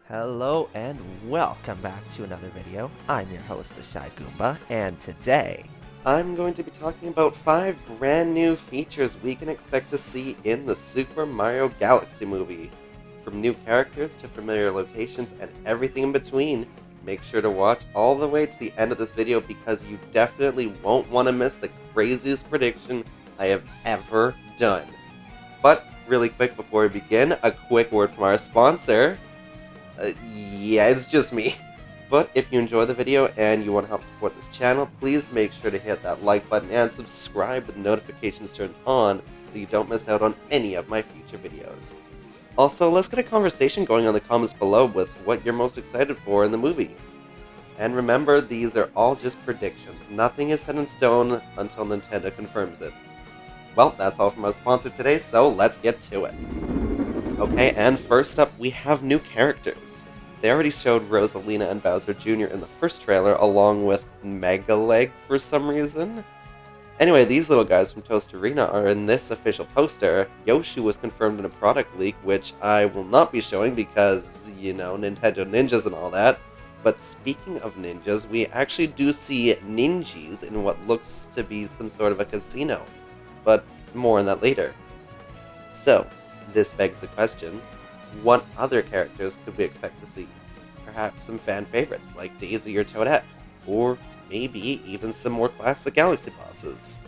Hello and welcome back to another video. I'm your host, the Shy Goomba, and today I'm going to be talking about 5 brand new features we can expect to see in the Super Mario Galaxy movie. From new characters to familiar locations and everything in between, make sure to watch all the way to the end of this video because you definitely won't want to miss the craziest prediction I have ever done. But really quick before we begin, a quick word from our sponsor. Yeah, it's just me. But if you enjoy the video and you want to help support this channel, please make sure to hit that like button and subscribe with notifications turned on so you don't miss out on any of my future videos. Also, let's get a conversation going on the comments below with what you're most excited for in the movie. And remember, these are all just predictions. Nothing is set in stone until Nintendo confirms it. Well, that's all from our sponsor today, so let's get to it. Okay, and first up, we have new characters. They already showed Rosalina and Bowser Jr. in the first trailer, along with Mega Leg for some reason. Anyway, these little guys from Toastarina are in this official poster. Yoshi was confirmed in a product leak, which I will not be showing because, you know, Nintendo ninjas and all that. But speaking of ninjas, we actually do see ninjas in what looks to be some sort of a casino. But more on that later. So, this begs the question, what other characters could we expect to see? Perhaps some fan favorites like Daisy or Toadette, or maybe even some more classic Galaxy bosses.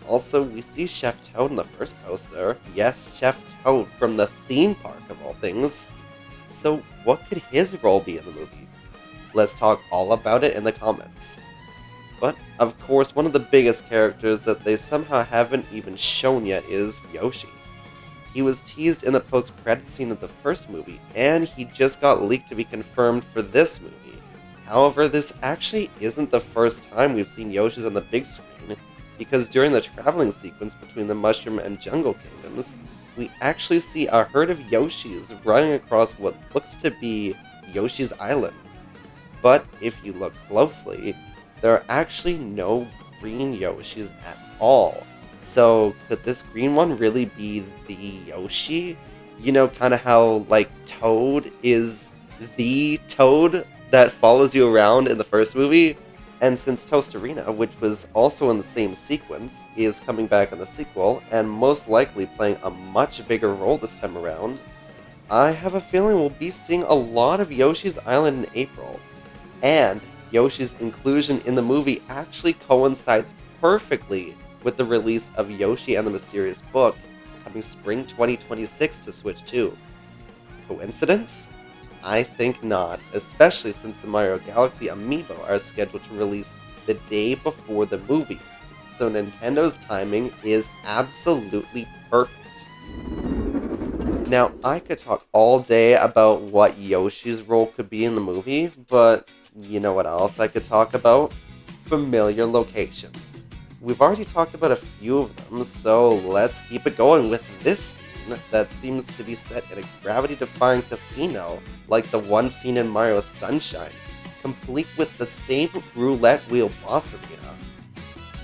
Also, we see Chef Toad in the first poster. Yes, Chef Toad from the theme park of all things. So what could his role be in the movie? Let's talk all about it in the comments. But, of course, one of the biggest characters that they somehow haven't even shown yet is Yoshi. He was teased in the post-credits scene of the first movie, and he just got leaked to be confirmed for this movie. However, this actually isn't the first time we've seen Yoshi's on the big screen, because during the traveling sequence between the Mushroom and Jungle Kingdoms, we actually see a herd of Yoshis running across what looks to be Yoshi's Island. But if you look closely, there are actually no green Yoshis at all. So, could this green one really be the Yoshi? You know, kind of how, like, Toad is the Toad that follows you around in the first movie? And since Toastarina, which was also in the same sequence, is coming back in the sequel, and most likely playing a much bigger role this time around, I have a feeling we'll be seeing a lot of Yoshi's Island in April. And Yoshi's inclusion in the movie actually coincides perfectly with the release of Yoshi and the Mysterious Book coming spring 2026 to Switch 2. Coincidence? I think not, especially since the Mario Galaxy amiibo are scheduled to release the day before the movie, so Nintendo's timing is absolutely perfect. Now, I could talk all day about what Yoshi's role could be in the movie, but you know what else I could talk about? Familiar locations. We've already talked about a few of them, so let's keep it going with this scene that seems to be set in a gravity-defying casino, like the one seen in Mario Sunshine, complete with the same roulette wheel boss arena.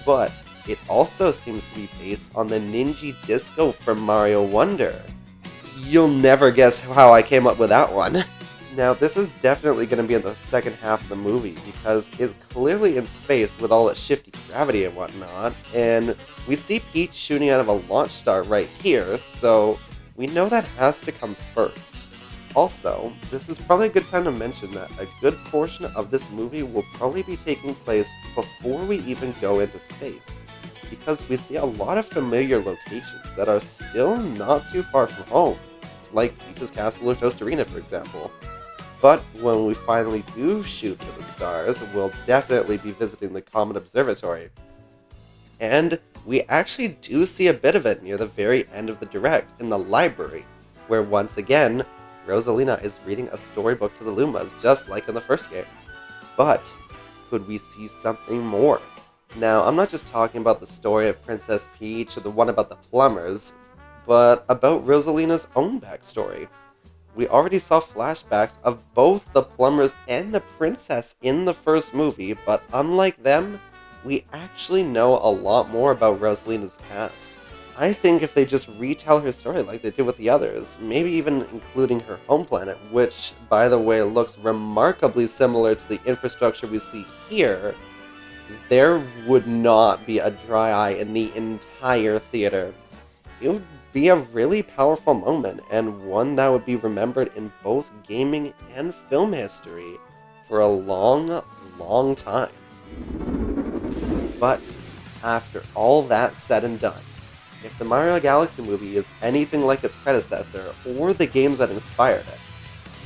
But it also seems to be based on the Ninja Disco from Mario Wonder. You'll never guess how I came up with that one. Now, this is definitely going to be in the second half of the movie, because it's clearly in space with all its shifty gravity and whatnot, and we see Peach shooting out of a launch star right here, so we know that has to come first. Also, this is probably a good time to mention that a good portion of this movie will probably be taking place before we even go into space, because we see a lot of familiar locations that are still not too far from home, like Peach's Castle or Toastarina, for example. But when we finally do shoot for the stars, we'll definitely be visiting the Comet Observatory. And we actually do see a bit of it near the very end of the Direct in the library, where once again, Rosalina is reading a storybook to the Lumas, just like in the first game. But could we see something more? Now, I'm not just talking about the story of Princess Peach or the one about the plumbers, but about Rosalina's own backstory. We already saw flashbacks of both the plumbers and the princess in the first movie, but unlike them, we actually know a lot more about Rosalina's past. I think if they just retell her story like they did with the others, maybe even including her home planet, which, by the way, looks remarkably similar to the infrastructure we see here, there would not be a dry eye in the entire theater. It would be a really powerful moment, and one that would be remembered in both gaming and film history for a long, long time. But after all that said and done, if the Mario Galaxy movie is anything like its predecessor or the games that inspired it,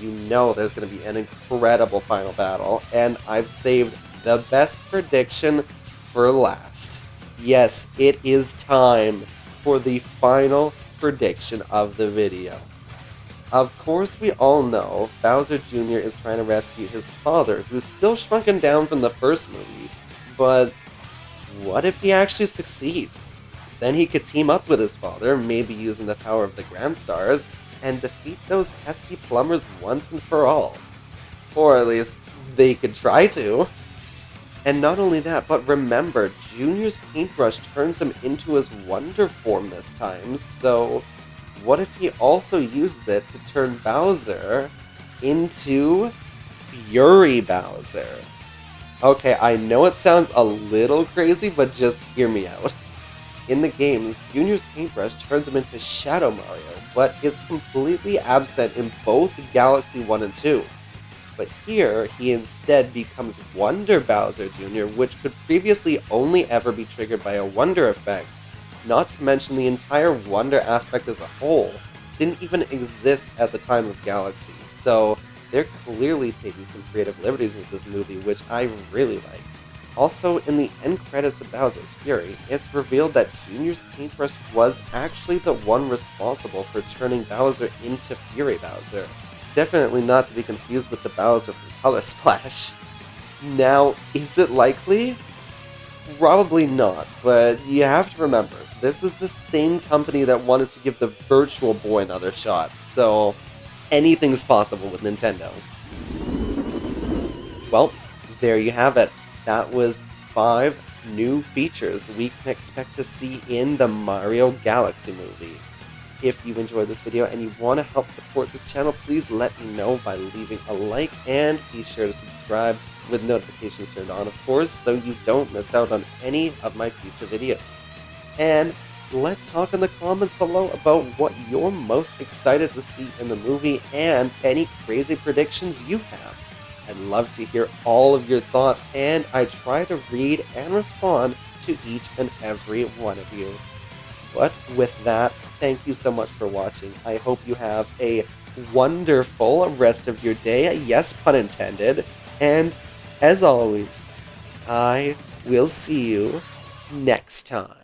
you know there's going to be an incredible final battle, and I've saved the best prediction for last. Yes, it is time for the final prediction of the video. Of course, we all know Bowser Jr. is trying to rescue his father, who's still shrunken down from the first movie, but what if he actually succeeds? Then he could team up with his father, maybe using the power of the Grand Stars, and defeat those pesky plumbers once and for all. Or at least, they could try to. And not only that, but remember, Junior's paintbrush turns him into his Wonder form this time, so what if he also uses it to turn Bowser into Fury Bowser? Okay, I know it sounds a little crazy, but just hear me out. In the games, Junior's paintbrush turns him into Shadow Mario, but is completely absent in both Galaxy 1 and 2. But here, he instead becomes Wonder Bowser Jr., which could previously only ever be triggered by a Wonder effect, not to mention the entire Wonder aspect as a whole didn't even exist at the time of Galaxy, so they're clearly taking some creative liberties with this movie, which I really like. Also, in the end credits of Bowser's Fury, it's revealed that Junior's paintbrush was actually the one responsible for turning Bowser into Fury Bowser. Definitely not to be confused with the Bowser from Color Splash. Now, is it likely? Probably not, but you have to remember, this is the same company that wanted to give the Virtual Boy another shot, so anything's possible with Nintendo. Well, there you have it. That was 5 new features we can expect to see in the Mario Galaxy movie. If you enjoyed this video and you want to help support this channel, please let me know by leaving a like, and be sure to subscribe with notifications turned on, of course, so you don't miss out on any of my future videos. And let's talk in the comments below about what you're most excited to see in the movie and any crazy predictions you have. I'd love to hear all of your thoughts, and I try to read and respond to each and every one of you. But with that, thank you so much for watching. I hope you have a wonderful rest of your day, yes, pun intended, and as always, I will see you next time.